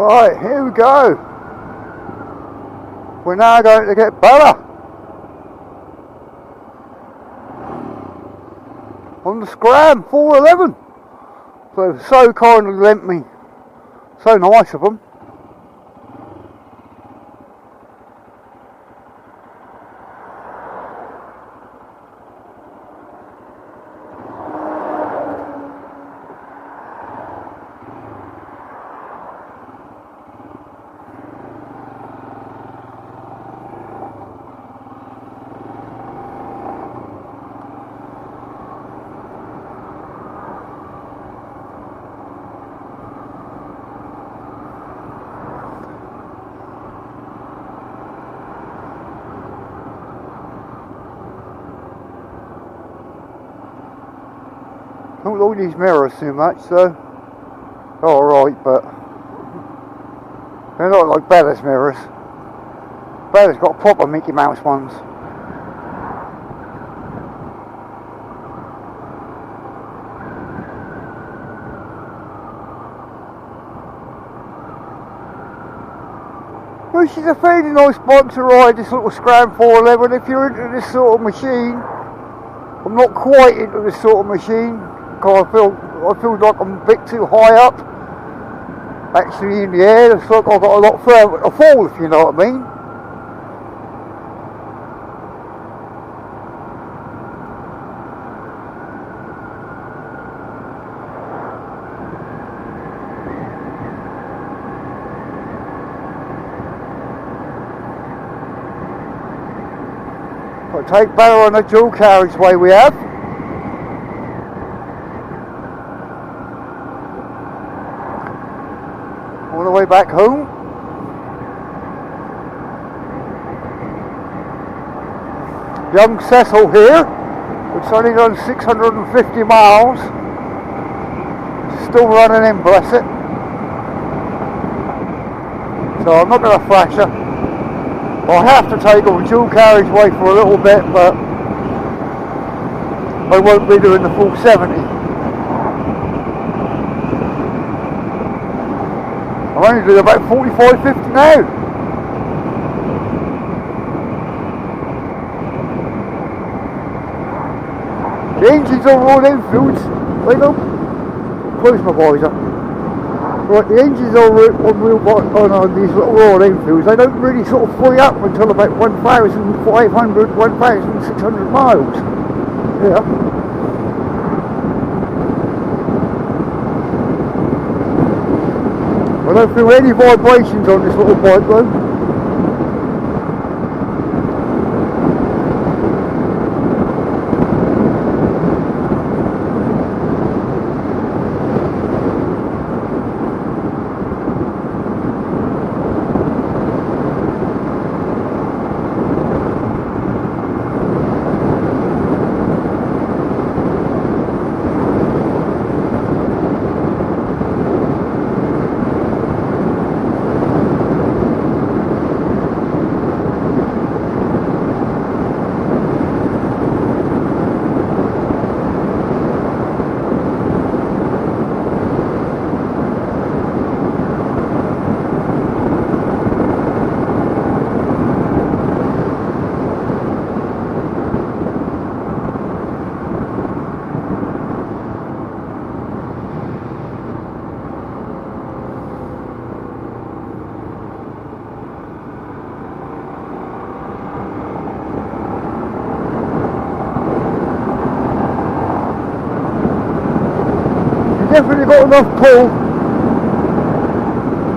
Right, here we go. We're now going to get better on the Scram 411. So kindly lent me. So nice of them. Don't like these mirrors too much, so they're alright, but they're not like Bella's mirrors. Bella's got proper Mickey Mouse ones. Well, she's a fairly nice bike to ride, this little Scram 411. If you're into this sort of machine, I'm not quite into this sort of machine. I feel like I'm a bit too high up, actually in the air. It's like I've got a lot further to fall, if you know what I mean. Got to take better on the dual carriageway we have. All the way back home. Young Cecil here, it's only done 650 miles. Still running in, bless it. So I'm not going to flash her. I'll have to take her dual carriageway for a little bit, but I won't be doing the full 70. I'm only doing about 45-50 now. The engines on all Enfields, wait up, close my visor. Right, the engines on these little Royal Enfields, they don't really sort of free up until about 1,500, 1,600 miles. Yeah. I don't feel any vibrations on this little bike though. Definitely got enough pull,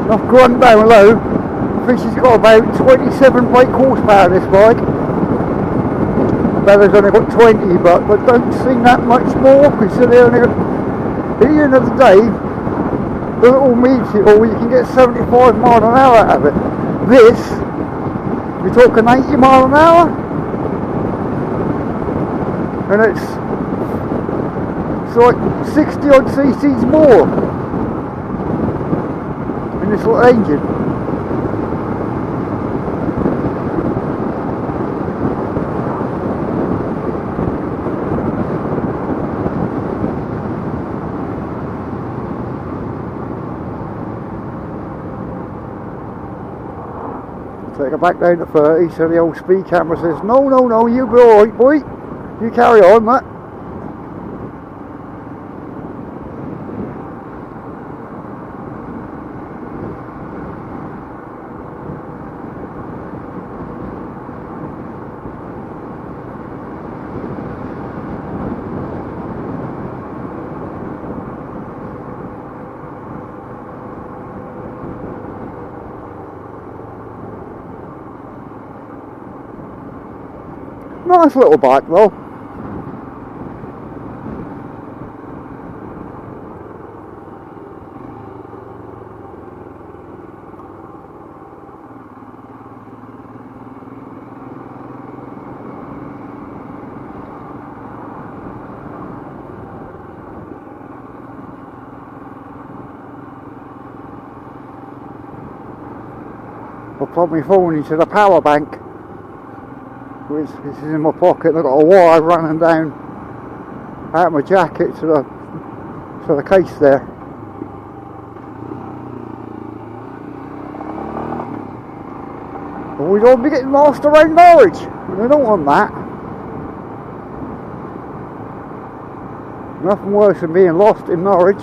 enough grunt down low. I think she's got about 27 brake horsepower this bike. Bella's only got 20, but don't seem that much more, considering at the end of the day, the little Meteor, you can get 75 mile an hour out of it. This, you're talking 80 mile an hour, and it's like 60 odd cc's more in this little engine. better go back down to 30, so the old speed camera says, no, no, no, you'll be alright, boy. You carry on, Matt. Nice little bike though. I'll plug my phone into the power bank, which is in my pocket. I've got a wire running down out of my jacket to the case there. But we don't be getting lost around Norwich. We don't want that. Nothing worse than being lost in Norwich.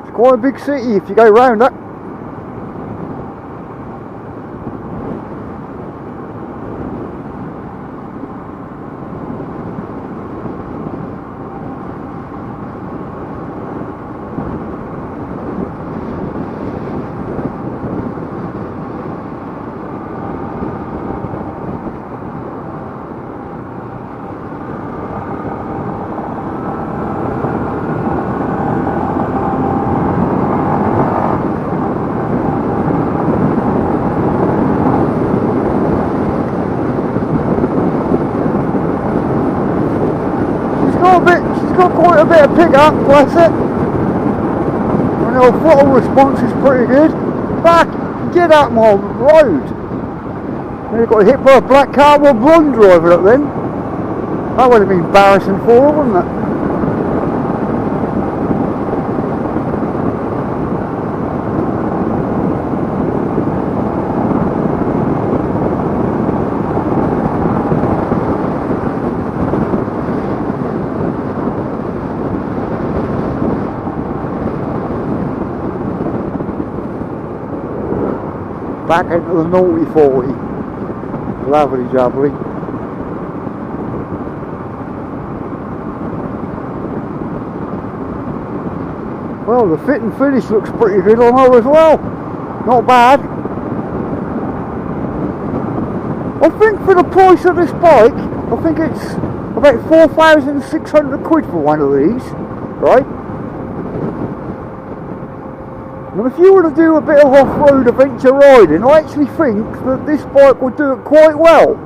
It's quite a big city if you go round it. She's got quite a bit of pick up, bless it. And her throttle response is pretty good. Back, get out my road. And you've got hit by a black car with a blonde driver up then. That would have been embarrassing for her, wouldn't it? Back into the naughty 40. Lovely jubbly. Well, the fit and finish looks pretty good on her as well. Not bad. I think for the price of this bike, I think it's about 4,600 quid for one of these, right? And if you want to do a bit of off-road adventure riding, I actually think that this bike will do it quite well.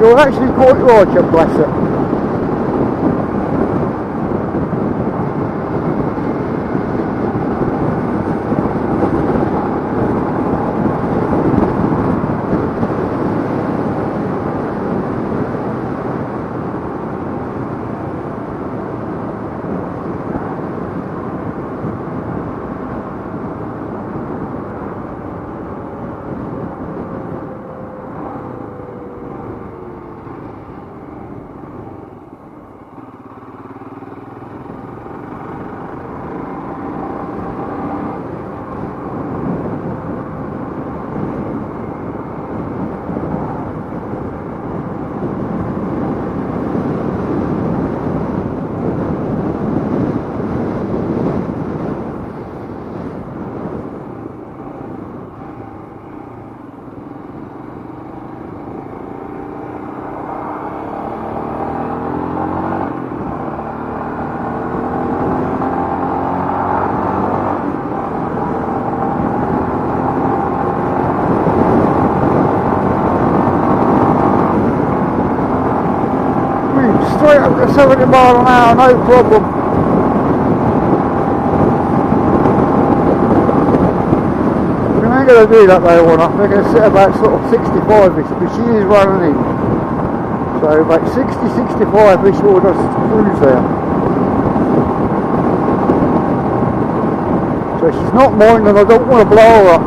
You're actually quite right, you bless it. about 70 miles an hour, no problem. We ain't going to do that though, one. They're going to sit about sort of 65ish, but she is running in. So about 60-65ish we'll just cruise there. So she's not mine and I don't want to blow her up.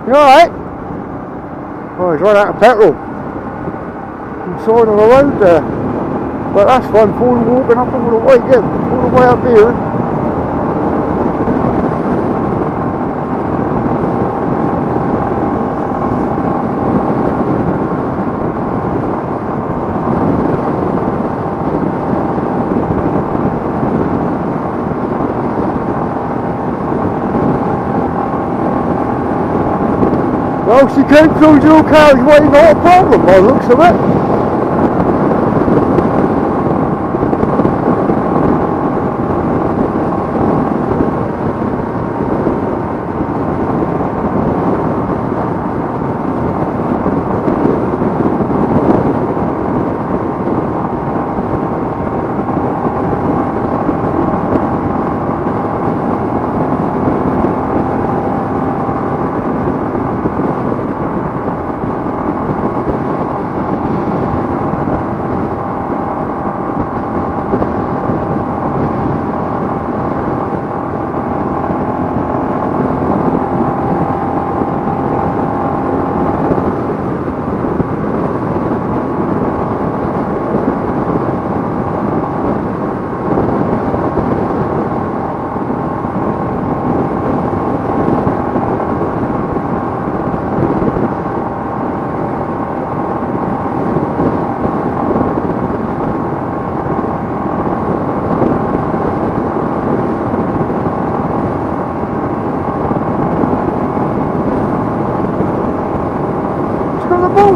You alright? Oh, he's run out of petrol. Inside on the road there. But that's fun, fully walking up all the way again, all the way up here. Well, she came through dual carriageway, not a problem by the looks of it.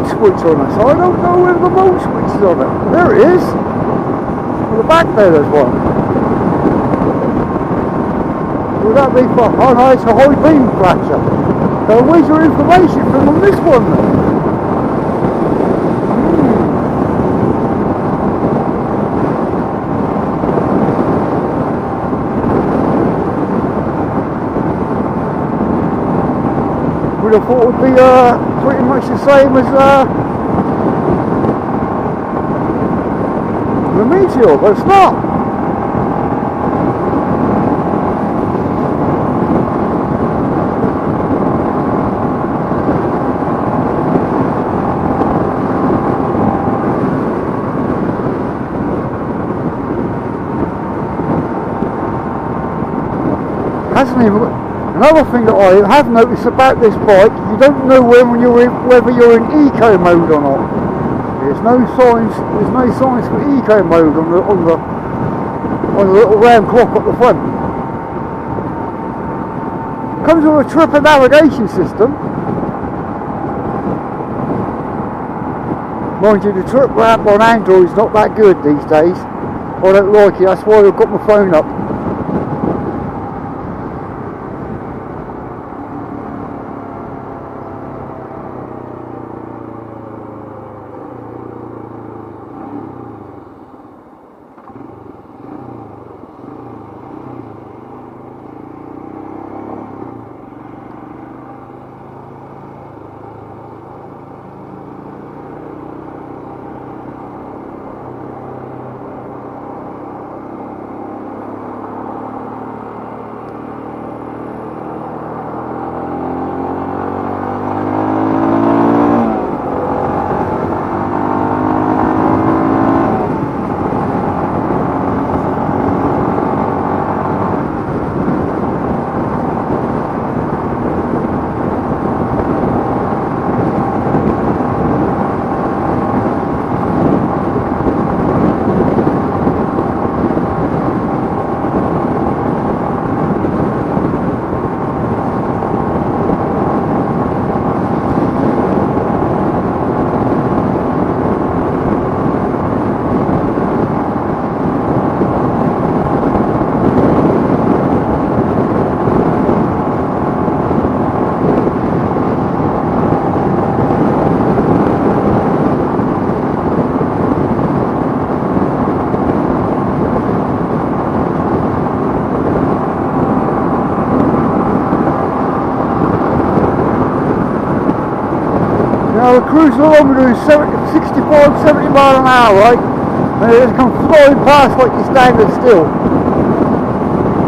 Switch on it, so I don't know where the mode switch is on it. There it is. On the back there's one. Would that be for? Oh no, it's a high beam flasher. So where's your information from on this one then? Would have thought it would be pretty much the same as the Meteor, but it's not. Hasn't even. Another thing that I have noticed about this bike, you don't know whether you're in eco mode or not. There's no signs for eco mode on the little round clock at the front. Comes with a tripper navigation system. Mind you, the tripper app on Android is not that good these days. I don't like it, that's why I've got my phone up. Now we're cruising along doing 65, 70 miles an hour, right? And they just come flying past like you're standing still.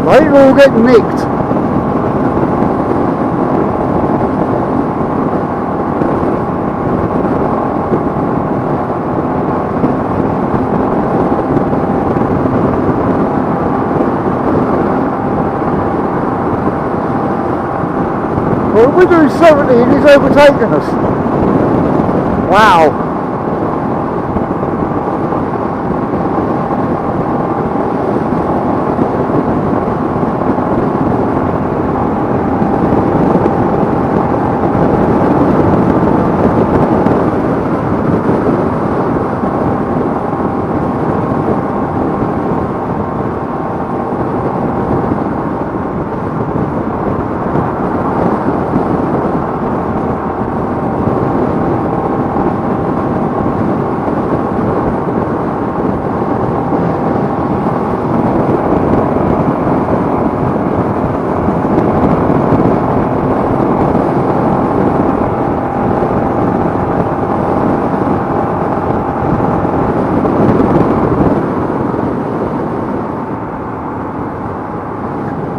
They ain't all getting nicked. Well, we're doing 70 and he's overtaking us. Wow.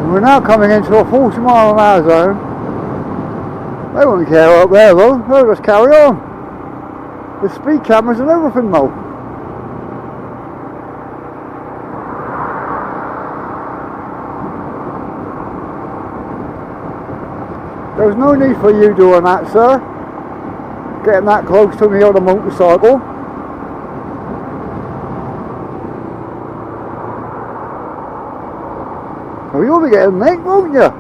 We're now coming into a 40 mile an hour zone. They won't care up there though, they'll just carry on. There's speed cameras and everything though. There was no need for you doing that, sir. Getting that close to me on a motorcycle. Well, you'll be getting nicked, won't you?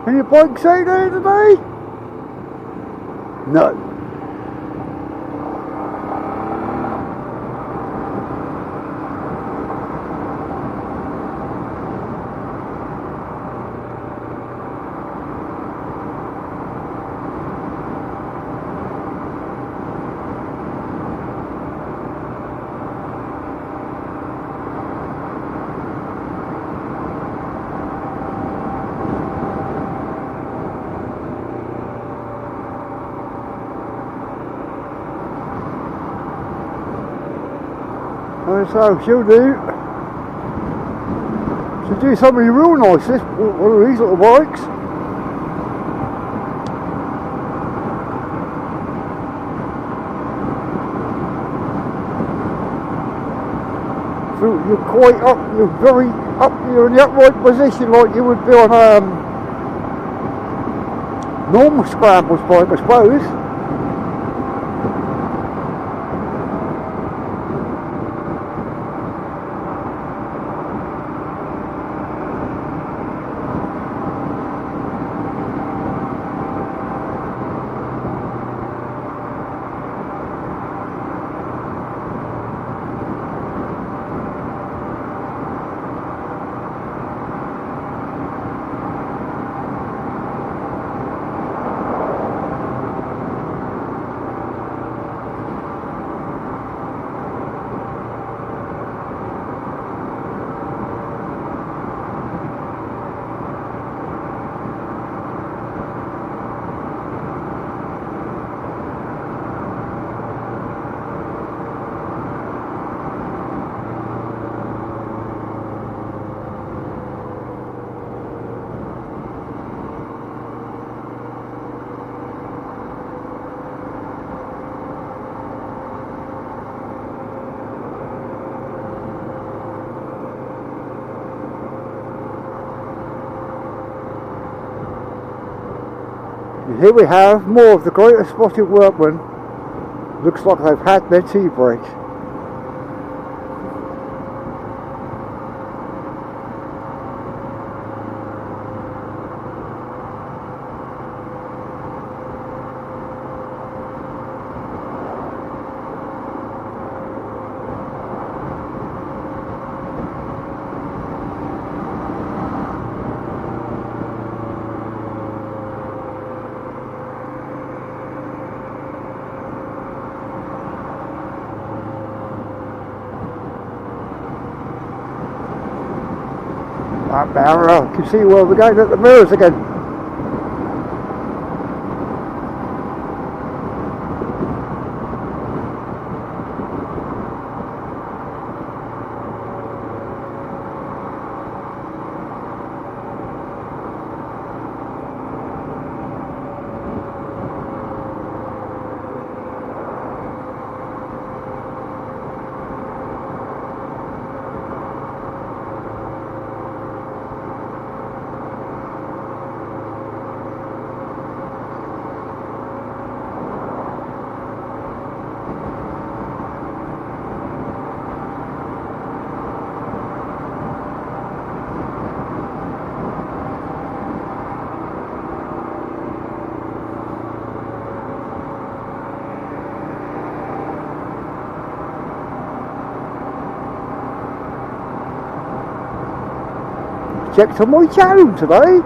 Any bikes out there today? No. So she'll do. She'll do something real nice, this one of these little bikes. So you're quite up, you're very up, you're in the upright position like you would be on a normal scrambles bike, I suppose. Here we have more of the greater spotted workmen. Looks like they've had their tea break. Up there, I can see where we're going at the mirrors again. Checked on my channel today.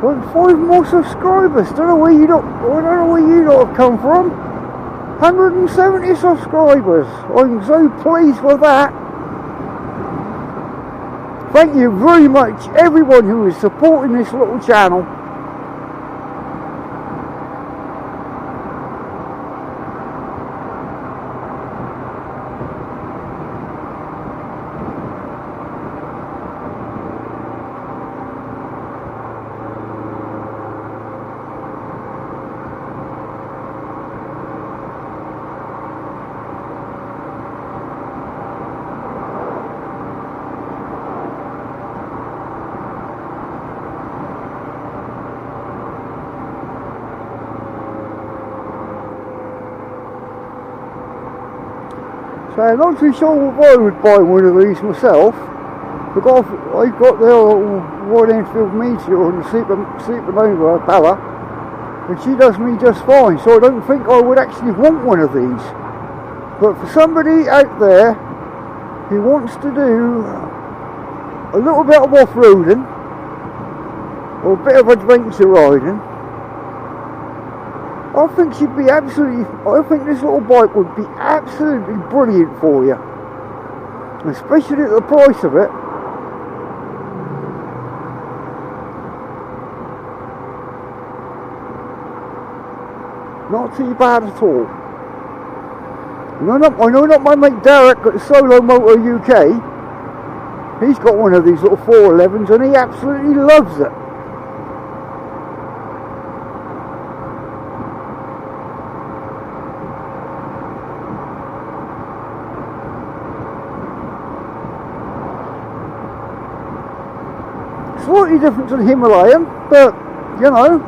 Got 5 more subscribers. Don't know where you lot have come from. 170 subscribers. I'm so pleased with that. Thank you very much, everyone who is supporting this little channel. So I'm not too sure if I would buy one of these myself, because I got the old Enfield Meteor and the Supernova Bella, and she does me just fine, so I don't think I would actually want one of these. But for somebody out there who wants to do a little bit of off-roading, or a bit of adventure riding, I think she'd be absolutely, I think this little bike would be absolutely brilliant for you. Especially at the price of it. Not too bad at all. I know that my mate Derek at Solo Motor UK, he's got one of these little 411s and he absolutely loves it. Slightly different to the Himalayan, but you know,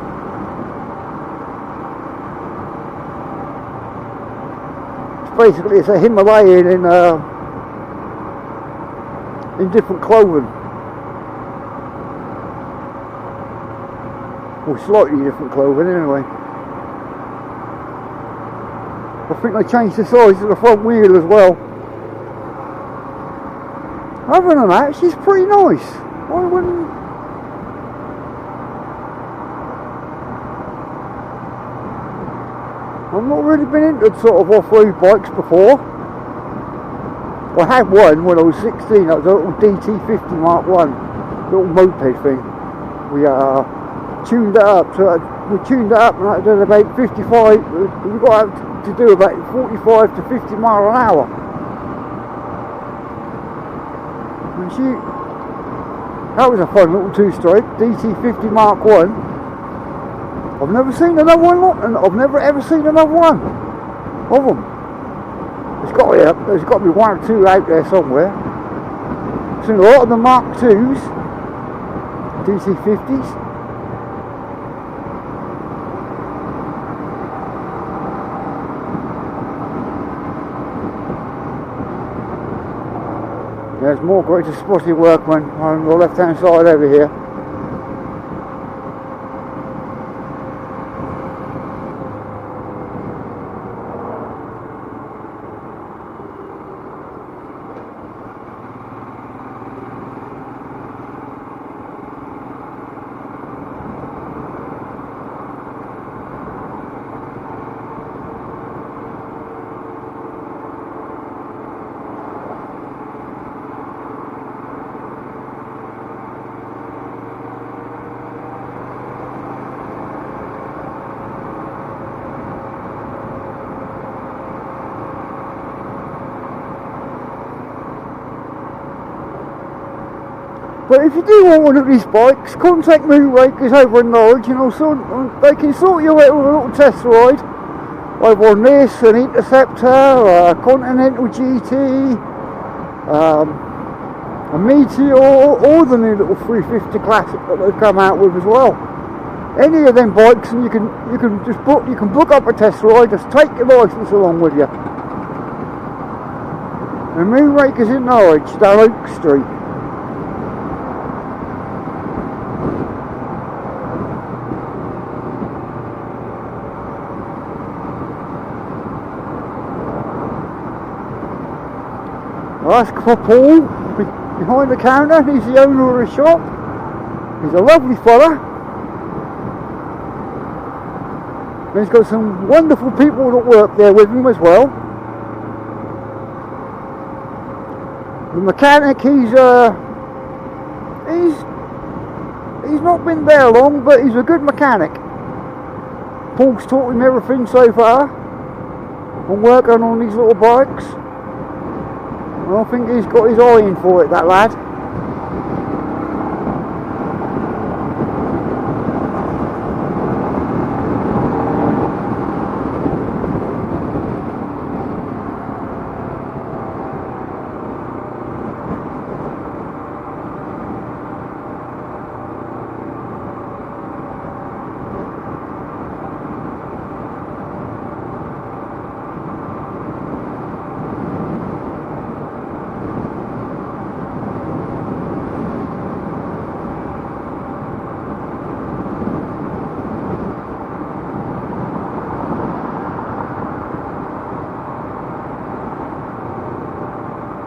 basically it's a Himalayan in different clothing, or slightly different clothing anyway. I think they changed the size of the front wheel as well. Other than that, she's pretty nice. I wouldn't. I've not really been into sort of off-road bikes before. I had one when I was 16, that was a little DT50 Mark 1, little moped thing. We tuned it up, and I did about 55, we got up to do about 45 to 50 mile an hour. And that was a fun little two-stroke, DT50 Mark 1. I've never seen another one, and I've never ever seen another one of them. There's got to be one or two out there somewhere. I've seen a lot of the Mark 2s, DC50s. There's more Greater Spotted Workman on the left hand side over here. But if you do want one of these bikes, contact Moonrakers over in Norwich, and also they can sort you out with a little test ride over on this, an Interceptor, a Continental GT, a Meteor, or the new little 350 Classic that they've come out with as well. Any of them bikes, and you can just book up a test ride, just take your licence along with you. The Moonrakers in Norwich, down Oak Street. That's Paul behind the counter. He's the owner of the shop. He's a lovely fella. And he's got some wonderful people that work there with him as well. The mechanic, he's not been there long, but he's a good mechanic. Paul's taught him everything so far on working on these little bikes. I think he's got his eye in for it, that lad.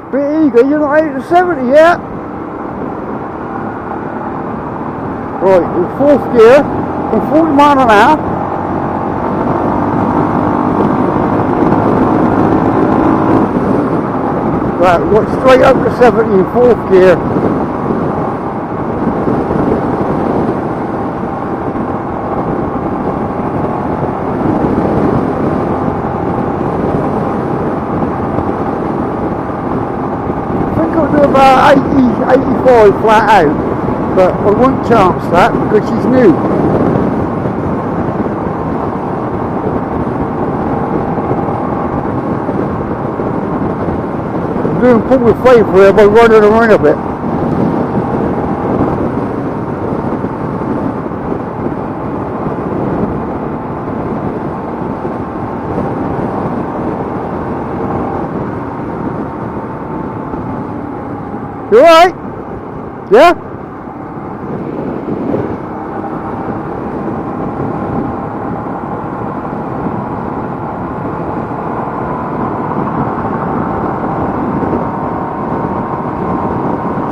Bit eager, you're not 8 to 70 yet. Right, in fourth gear, from 40 miles an hour. Right, we got straight up to 70 in fourth gear. About 85 flat out, but I won't chance that because she's new. I'm doing Paul a favour here by running around a bit. You alright? Yeah?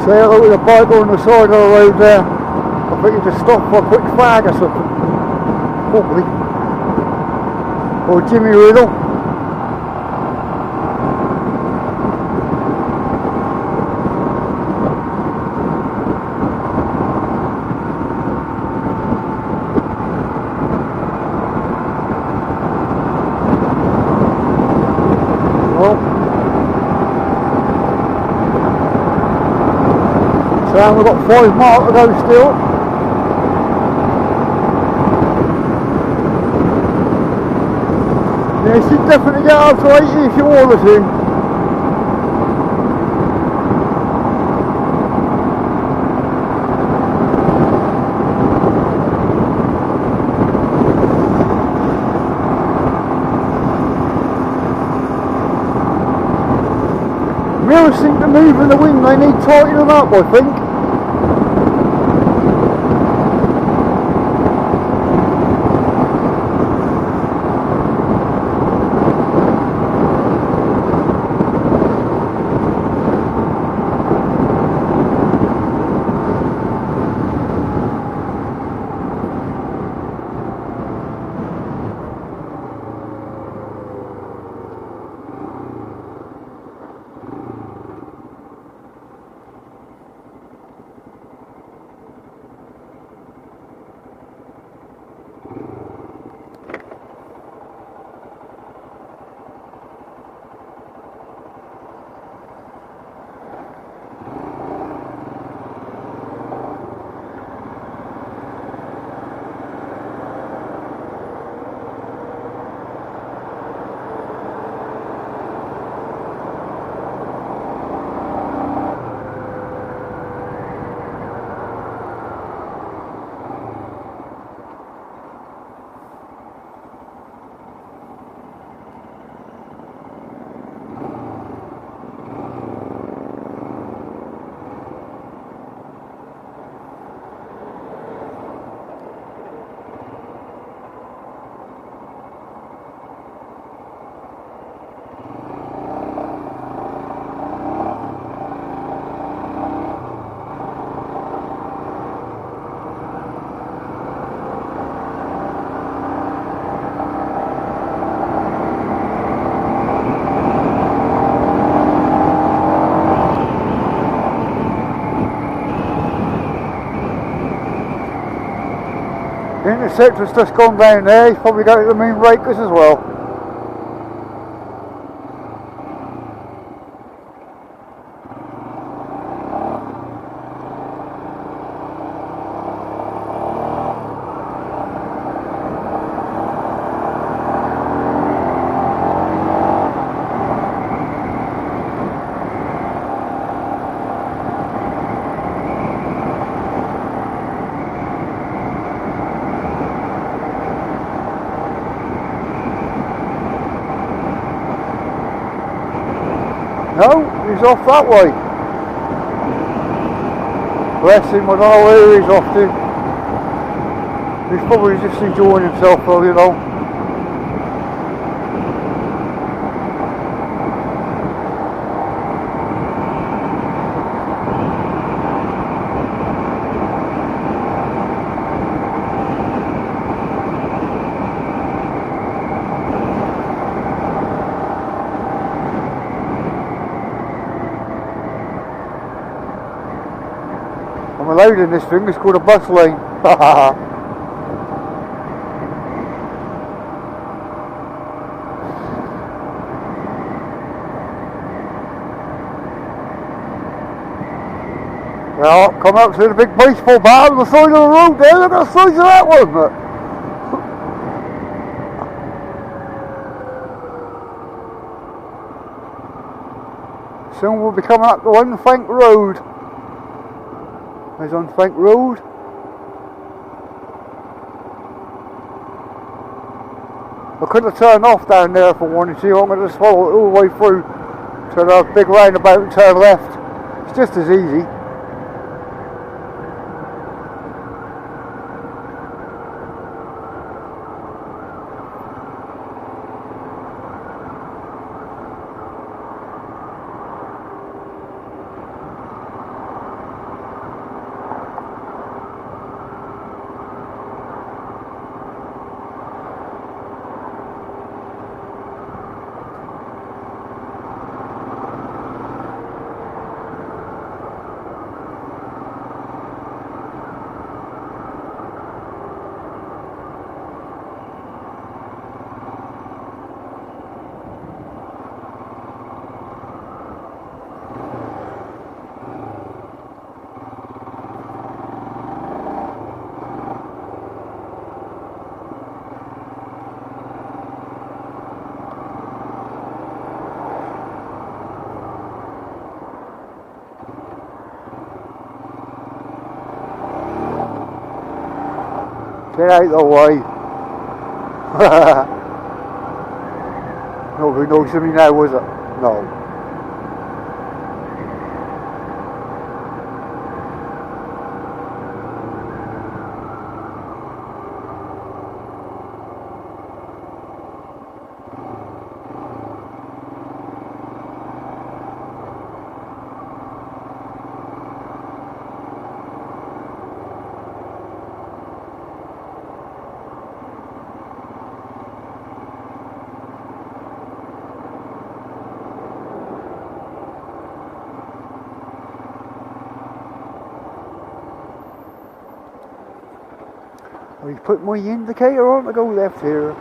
Say hello to the bike on the side of the road there. I think you just stop for a quick fag or something. Probably. Or Jimmy Riddle. So we've got 5 miles to go still. Yeah, you should definitely get up to 80 if you want to. Mirrors seem to move in the wind, they need tightening them up, I think. The interceptor's just gone down there, he's probably going to the main breakers as well. No, he's off that way. Bless him, I don't know where he's off to. He's probably just enjoying himself though, you know. I'm allowed in this thing, it's called a bus lane. Well, come up to the big baseball bat on the side of the road there, look at the size of that one. Soon we'll be coming up to Enfield Road. There's Enfield Road. I could have turned off down there if I wanted to. I'm going to just follow it all the way through to the big roundabout and turn left. It's just as easy. Get out of the way. Nobody knows me now, was it? No. He's put my indicator on to go left here.